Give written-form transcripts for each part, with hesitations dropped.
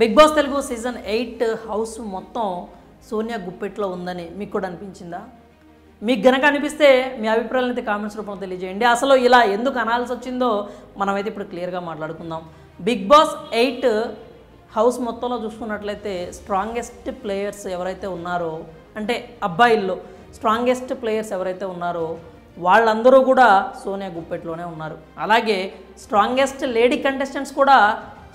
Big boss Telugu season 8 house మొత్తం సోనియా గుప్పెట్లో ఉందని మీకు కూడా అనిపించిందా? మీకు గనక అనిపిస్తే మీ అభిప్రాయాలను అయితే కామెంట్స్ రూపంలో తెలియజేయండి. అసలు ఇలా ఎందుకు అనాల్సి వచ్చిందో మనమైతే ఇప్పుడు క్లియర్గా మాట్లాడుకుందాం. బిగ్ బాస్ 8 హౌస్ మొత్తంలో చూసుకున్నట్లయితే స్ట్రాంగెస్ట్ ప్లేయర్స్ ఎవరైతే ఉన్నారో, అంటే అబ్బాయిల్లో స్ట్రాంగెస్ట్ ప్లేయర్స్ ఎవరైతే ఉన్నారో వాళ్ళందరూ కూడా సోనియా గుప్పెట్లోనే ఉన్నారు. అలాగే స్ట్రాంగెస్ట్ లేడీ కంటెస్టెంట్స్ కూడా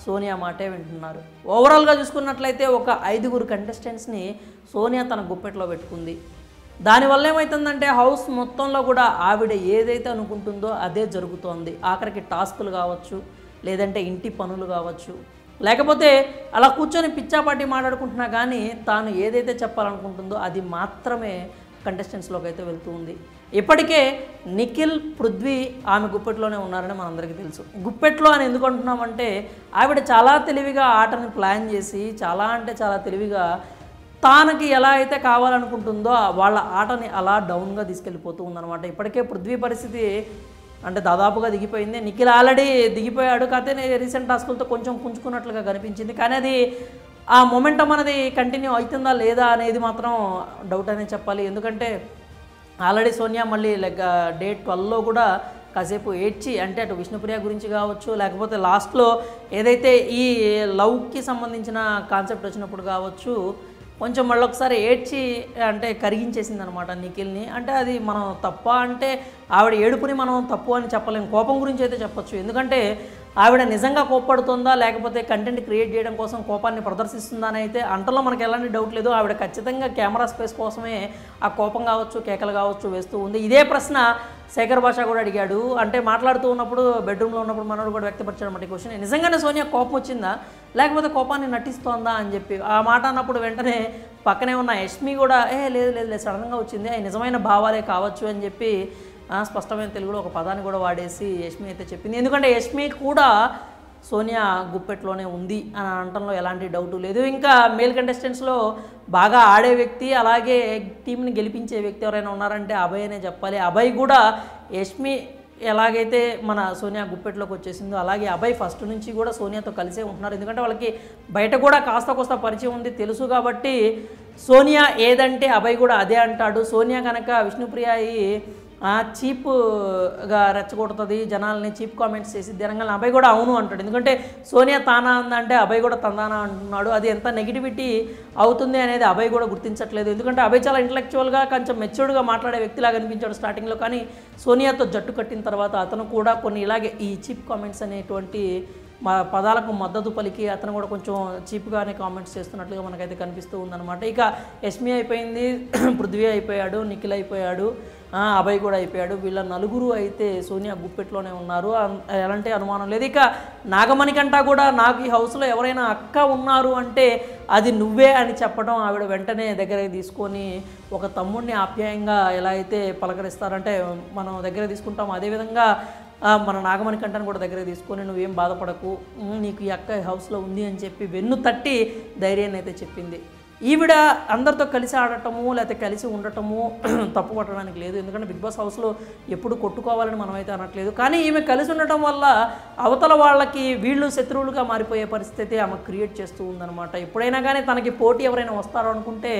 సోనియా మాటే వింటున్నారు. ఓవరాల్గా చూసుకున్నట్లయితే ఒక 5 కంటెస్టెంట్స్ని సోనియా తన గుప్పెట్లో పెట్టుకుంది. దానివల్ల ఏమవుతుందంటే హౌస్ మొత్తంలో కూడా ఆవిడ ఏదైతే అనుకుంటుందో అదే జరుగుతోంది. ఆఖరికి టాస్కులు కావచ్చు, లేదంటే ఇంటి పనులు కావచ్చు, లేకపోతే అలా కూర్చొని పిచ్చాపాటి మాట్లాడుకుంటున్నా కానీ తాను ఏదైతే చెప్పాలనుకుంటుందో అది మాత్రమే కంటెస్టెంట్స్లోకి అయితే వెళ్తూ ఉంది. ఇప్పటికే నిఖిల్, పృథ్వీ ఆమె గుప్పెట్లోనే ఉన్నారని మనందరికీ తెలుసు. గుప్పెట్లో అని ఎందుకు అంటున్నామంటే ఆవిడ చాలా తెలివిగా ఆటని ప్లాన్ చేసి చాలా తెలివిగా తానకి ఎలా అయితే కావాలనుకుంటుందో వాళ్ళ ఆటని అలా డౌన్గా తీసుకెళ్ళిపోతూ ఉందన్నమాట. ఇప్పటికే పృథ్వీ పరిస్థితి అంటే దాదాపుగా దిగిపోయింది. నిఖిల్ ఆల్రెడీ దిగిపోయాడు. కాకపోతే రీసెంట్ టాస్కులతో కొంచెం పుంజుకున్నట్లుగా కనిపించింది. కానీ అది ఆ మొమెంటం అనేది కంటిన్యూ అవుతుందా లేదా అనేది మాత్రం డౌట్ అనే చెప్పాలి. ఎందుకంటే ఆల్రెడీ సోనియా మళ్ళీ డే 12లో కూడా కాసేపు ఏడ్చి, అంటే అటు విష్ణుప్రియ గురించి కావచ్చు, లేకపోతే లాస్ట్లో ఏదైతే ఈ లవ్కి సంబంధించిన కాన్సెప్ట్ వచ్చినప్పుడు కావచ్చు, కొంచెం మళ్ళొకసారి ఏడ్చి అంటే కరిగించేసింది అనమాట నిఖిల్ని. అంటే అది మనం తప్ప అంటే ఆవిడ ఏడుపుని మనం తప్పు అని చెప్పలేము. కోపం గురించి అయితే చెప్పొచ్చు. ఎందుకంటే ఆవిడ నిజంగా కోప్పడుతుందా లేకపోతే కంటెంట్ క్రియేట్ చేయడం కోసం కోపాన్ని ప్రదర్శిస్తుందా అని అయితే అంటలో మనకు ఎలాంటి డౌట్ లేదు. ఆవిడ ఖచ్చితంగా కెమెరా స్పేస్ కోసమే ఆ కోపం కావచ్చు, కేకలు కావచ్చు వేస్తూ ఉంది. ఇదే ప్రశ్న శేఖర్ భాష కూడా అడిగాడు. అంటే మాట్లాడుతూ ఉన్నప్పుడు బెడ్రూమ్లో ఉన్నప్పుడు మనోడు కూడా వ్యక్తపరిచాడు అన్నమాట ఈ క్వశ్చన్. నిజంగానే సోనియా కోపం వచ్చిందా లేకపోతే కోపాన్ని నటిస్తోందా అని చెప్పి ఆ మాట అన్నప్పుడు వెంటనే పక్కనే ఉన్న యష్మి కూడా లేదు సడన్గా వచ్చింది, అవి నిజమైన భావాలే కావచ్చు అని చెప్పి స్పష్టమైన తెలుగులో ఒక పదాన్ని కూడా వాడేసి యష్మి అయితే చెప్పింది. ఎందుకంటే యష్మి కూడా సోనియా గుప్పెట్లోనే ఉంది అని అనటంలో ఎలాంటి డౌటు లేదు. ఇంకా మేల్ కంటెస్టెంట్స్లో బాగా ఆడే వ్యక్తి, అలాగే టీంని గెలిపించే వ్యక్తి ఎవరైనా ఉన్నారంటే అభయ్ అనే చెప్పాలి. అభయ్ కూడా యష్మి ఎలాగైతే మన సోనియా గుప్పెట్లోకి వచ్చేసిందో అలాగే అభయ్ ఫస్ట్ నుంచి కూడా సోనియాతో కలిసే ఉంటున్నారు. ఎందుకంటే వాళ్ళకి బయట కూడా కాస్త పరిచయం ఉంది, తెలుసు. కాబట్టి సోనియా ఏదంటే అభయ్ కూడా అదే అంటాడు. సోనియా కనుక విష్ణుప్రియ చీప్గా రెచ్చగొడుతుంది, జనాల్ని చీప్ కామెంట్స్ చేసి దినంగా అభయ్ కూడా అవును అంటాడు. ఎందుకంటే సోనియా తానా అందంటే అభయ్ కూడా తందానా అంటున్నాడు. అది ఎంత నెగిటివిటీ అవుతుంది అనేది అభయ్ కూడా గుర్తించట్లేదు. ఎందుకంటే అభయ్ చాలా ఇంటలెక్చువల్గా కొంచెం మెచ్యూర్డ్గా మాట్లాడే వ్యక్తిలాగా అనిపించాడు స్టార్టింగ్లో. కానీ సోనియాతో జట్టు కట్టిన తర్వాత అతను కూడా కొన్ని ఇలాగే ఈ చీప్ కామెంట్స్ అనేటువంటి పదాలకు మద్దతు పలికి అతను కూడా కొంచెం చీప్గానే కామెంట్స్ చేస్తున్నట్లుగా మనకైతే కనిపిస్తూ ఉందన్నమాట. ఇక యష్మి అయిపోయింది, పృథ్వీ అయిపోయాడు, నిఖిల్ అయిపోయాడు, అభయ్ కూడా అయిపోయాడు. వీళ్ళ నలుగురు అయితే సోనియా గుప్పెట్లోనే ఉన్నారు, ఎలాంటి అనుమానం లేదు. ఇక నాగమణి కంటా కూడా నాకు ఈ హౌస్లో ఎవరైనా అక్క ఉన్నారు అంటే అది నువ్వే అని చెప్పడం ఆవిడ వెంటనే దగ్గరికి తీసుకొని ఒక తమ్ముడిని ఆప్యాయంగా ఎలా అయితే పలకరిస్తారంటే మనం దగ్గర తీసుకుంటాం, అదేవిధంగా మన నాగమణి కంటను కూడా దగ్గర తీసుకొని నువ్వేం బాధపడకు, నీకు ఈ అక్క హౌస్లో ఉంది అని చెప్పి వెన్ను తట్టి ధైర్యాన్ని అయితే చెప్పింది. ఈవిడ అందరితో కలిసి ఆడటము లేకపోతే కలిసి ఉండటము తప్పు పట్టడానికి లేదు. ఎందుకంటే బిగ్ బాస్ హౌస్లో ఎప్పుడు కొట్టుకోవాలని మనమైతే అనట్లేదు. కానీ ఈమె కలిసి ఉండటం వల్ల అవతల వాళ్ళకి వీళ్ళు శత్రువులుగా మారిపోయే పరిస్థితి ఆమె క్రియేట్ చేస్తూ ఉందన్నమాట. ఎప్పుడైనా కానీ తనకి పోటీ ఎవరైనా వస్తారో అనుకుంటే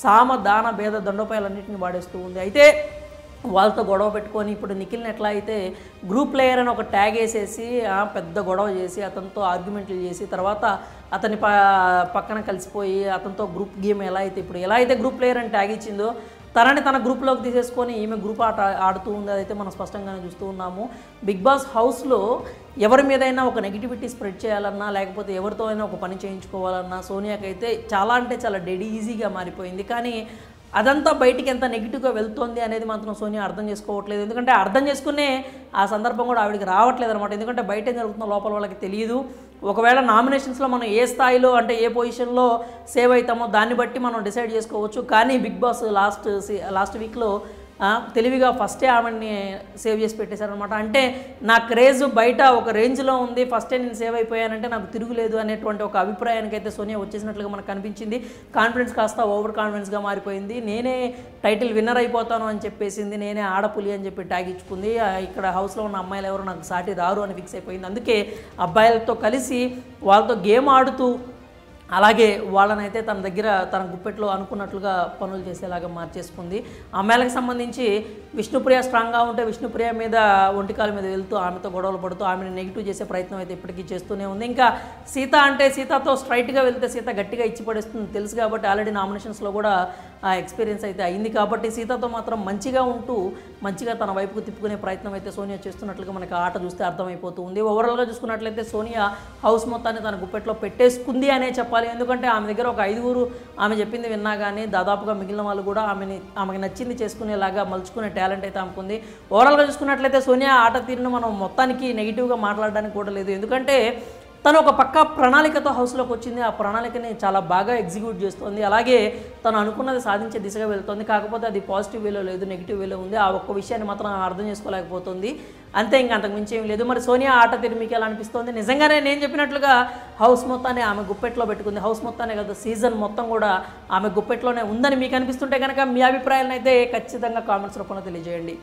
సామ దాన భేద దండోపాయాలన్నింటినీ వాడేస్తూ ఉంది. అయితే వాళ్ళతో గొడవ పెట్టుకొని ఇప్పుడు నిఖిల్ని ఎట్లా అయితే గ్రూప్ ప్లేయర్ అని ఒక ట్యాగ్ వేసేసి పెద్ద గొడవ చేసి అతనితో ఆర్గ్యుమెంట్లు చేసి తర్వాత అతని పక్కన కలిసిపోయి అతనితో గ్రూప్ గేమ్ ఎలా అయితే గ్రూప్ ప్లేయర్ అని ట్యాగ్ ఇచ్చిందో తనని తన గ్రూప్లోకి తీసేసుకొని ఈమె గ్రూప్ ఆట ఆడుతూ ఉంది. అదైతే మనం స్పష్టంగానే చూస్తూ ఉన్నాము. బిగ్ బాస్ హౌస్లో ఎవరి మీదైనా ఒక నెగిటివిటీ స్ప్రెడ్ చేయాలన్నా లేకపోతే ఎవరితో అయినా ఒక పని చేయించుకోవాలన్నా సోనియాకైతే చాలా డెడ్ ఈజీగా మారిపోయింది. కానీ అదంతా బయటికి ఎంత నెగిటివ్గా వెళ్తుంది అనేది మాత్రం సోనియా అర్థం చేసుకోవట్లేదు. ఎందుకంటే అర్థం చేసుకునే ఆ సందర్భం కూడా ఆవిడకి రావట్లేదు అనమాట. ఎందుకంటే బయట ఏం జరుగుతుందో లోపల వాళ్ళకి తెలియదు. ఒకవేళ నామినేషన్స్లో మనం ఏ స్థాయిలో అంటే ఏ పొజిషన్లో సేవ్ అవుతామో దాన్ని బట్టి మనం డిసైడ్ చేసుకోవచ్చు. కానీ బిగ్ బాస్ లాస్ట్ వీక్లో తెలివిగా ఫస్టే ఆమెని సేవ్ చేసి పెట్టేశారనమాట. అంటే నా క్రేజ్ బయట ఒక రేంజ్లో ఉంది, ఫస్టే నేను సేవ్ అయిపోయానంటే నాకు తిరుగులేదు అనేటువంటి ఒక అభిప్రాయానికి అయితే సోనియా వచ్చేసినట్లుగా మనకు కనిపించింది. కాన్ఫిడెన్స్ కాస్త ఓవర్ కాన్ఫిడెన్స్గా మారిపోయింది. నేనే టైటిల్ విన్నర్ అయిపోతాను అని చెప్పేసింది, నేనే ఆడపులి అని చెప్పి ట్యాగ్ ఇచ్చుకుంది. ఇక్కడ హౌస్లో ఉన్న అమ్మాయిలు ఎవరు నాకు సాటి రారు అని ఫిక్స్ అయిపోయింది. అందుకే అబ్బాయిలతో కలిసి వాళ్ళతో గేమ్ ఆడుతూ అలాగే వాళ్ళనైతే తన దగ్గర తన గుప్పెట్లో అనుకున్నట్లుగా పనులు చేసేలాగా మార్చేసుకుంది. అమ్మాయిలకు సంబంధించి విష్ణుప్రియ స్ట్రాంగ్గా ఉంటే విష్ణుప్రియ మీద ఒంటికాల మీద వెళ్తూ ఆమెతో గొడవలు పడుతూ ఆమెను నెగిటివ్ చేసే ప్రయత్నం అయితే ఇప్పటికీ చేస్తూనే ఉంది. ఇంకా సీత అంటే సీతతో స్ట్రైట్గా వెళ్తే సీత గట్టిగా ఇచ్చి పడేస్తుంది తెలుసు కాబట్టి ఆల్రెడీ నామినేషన్స్లో కూడా ఆ ఎక్స్పీరియన్స్ అయితే అయింది కాబట్టి సీతతో మాత్రం మంచిగా ఉంటూ మంచిగా తన వైపుకు తిప్పుకునే ప్రయత్నం అయితే సోనియా చేస్తున్నట్లుగా మనకి ఆట చూస్తే అర్థమైపోతూ ఉంది. ఓవరాల్గా చూసుకున్నట్లయితే సోనియా హౌస్ మొత్తాన్ని తన గుప్పెట్లో పెట్టేసుకుంది అనే చెప్పాలి. ఎందుకంటే ఆమె దగ్గర ఒక 5గురు ఆమె చెప్పింది విన్నా కానీ దాదాపుగా మిగిలిన వాళ్ళు కూడా ఆమెకి నచ్చింది చేసుకునేలాగా మలుచుకునే టాలెంట్ అయితే ఆమెకుంది. ఓవరాల్గా చూసుకున్నట్లయితే సోనియా ఆట తీరును మనం మొత్తానికి నెగిటివ్గా మాట్లాడడానికి కూడా లేదు. ఎందుకంటే తను ఒక పక్క ప్రణాళికతో హౌస్లోకి వచ్చింది. ఆ ప్రణాళికని చాలా బాగా ఎగ్జిక్యూట్ చేస్తుంది. అలాగే తను అనుకున్నది సాధించే దిశగా వెళ్తుంది. కాకపోతే అది పాజిటివ్ వేలో లేదు, నెగిటివ్ వేలో ఉంది. ఆ ఒక్క విషయాన్ని మాత్రం అర్థం చేసుకోలేకపోతుంది. అంతే, ఇంకా అంతకు మించి ఏం లేదు. మరి సోనియా ఆట తీరు మీకు ఎలా అనిపిస్తుంది? నిజంగానే నేను చెప్పినట్లుగా హౌస్ మొత్తాన్ని ఆమె గుప్పెట్లో పెట్టుకుంది. హౌస్ మొత్తాన్ని కదా, సీజన్ మొత్తం కూడా ఆమె గుప్పెట్లోనే ఉందని మీకు అనిపిస్తుంటే కనుక మీ అభిప్రాయాలను అయితే ఖచ్చితంగా కామెంట్స్ రూపంలో తెలియజేయండి.